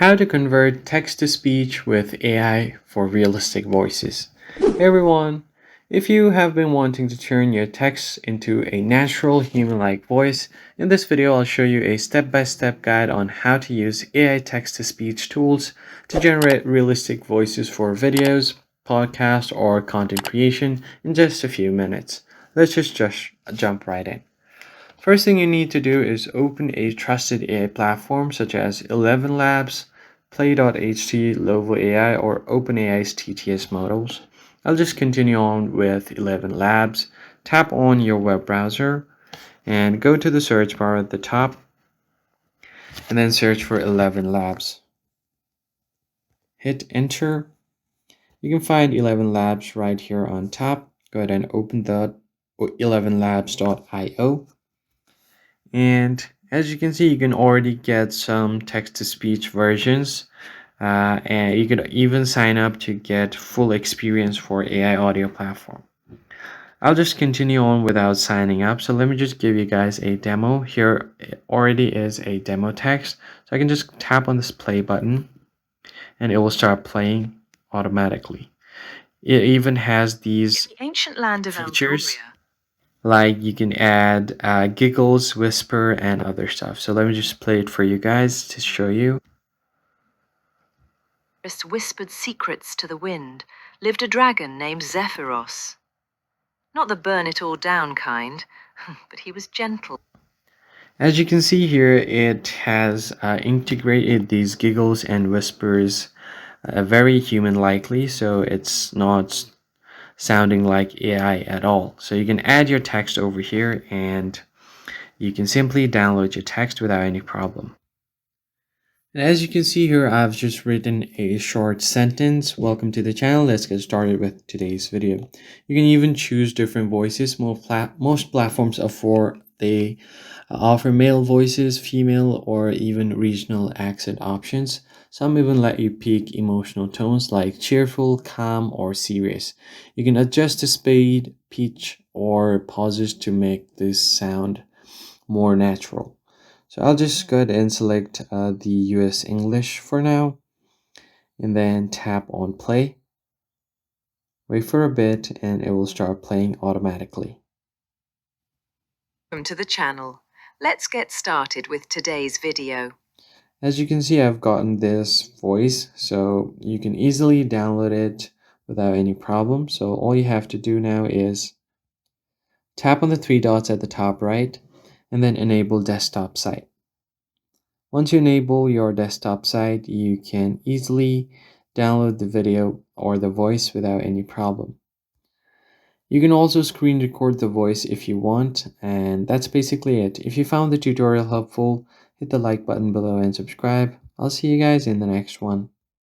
How to convert text to speech with AI for realistic voices. Hey everyone! If you have been wanting to turn your text into a natural human-like voice, in this video I'll show you a step-by-step guide on how to use AI text-to-speech tools to generate realistic voices for videos, podcasts, or content creation in just a few minutes. Let's just jump right in. First thing you need to do is open a trusted AI platform such as 11 Labs, Play.ht, Lovo AI, or OpenAI's TTS models. I'll just continue on with 11 Labs. Tap on your web browser and go to the search bar at the top and then search for 11 Labs. Hit enter. You can find 11 Labs right here on top. Go ahead and open the 11labs.io. And as you can see, you can already get some text-to-speech versions, and you can even sign up to get full experience for AI audio platform. I'll just continue on without signing up. So let me just give you guys a demo. Here it already is a demo text. So I can just tap on this play button and it will start playing automatically. It even has these ancient land of features. Like you can add giggles, whisper, and other stuff. So let me just play it for you guys to show you. Whispered secrets to the wind, lived a dragon named Zephyros. Not the burn it all down kind, but he was gentle. As you can see here, it has integrated these giggles and whispers very human-likely, so it's not sounding like AI at all. So you can add your text over here and you can simply download your text without any problem. And as you can see here, I've just written a short sentence. Welcome to the channel. Let's get started with today's video. You can even choose different voices. Most platforms they offer male voices, female, or even regional accent options. Some even let you pick emotional tones like cheerful, calm, or serious. You can adjust the speed, pitch, or pauses to make this sound more natural. So I'll just go ahead and select the US English for now and then tap on play. Wait for a bit and it will start playing automatically. Welcome to the channel. Let's get started with today's video. As you can see, I've gotten this voice, so you can easily download it without any problem. So all you have to do now is tap on the three dots at the top right and then enable desktop site. Once you enable your desktop site, you can easily download the video or the voice without any problem. You can also screen record the voice if you want, and that's basically it. If you found the tutorial helpful, hit the like button below and subscribe. I'll see you guys in the next one.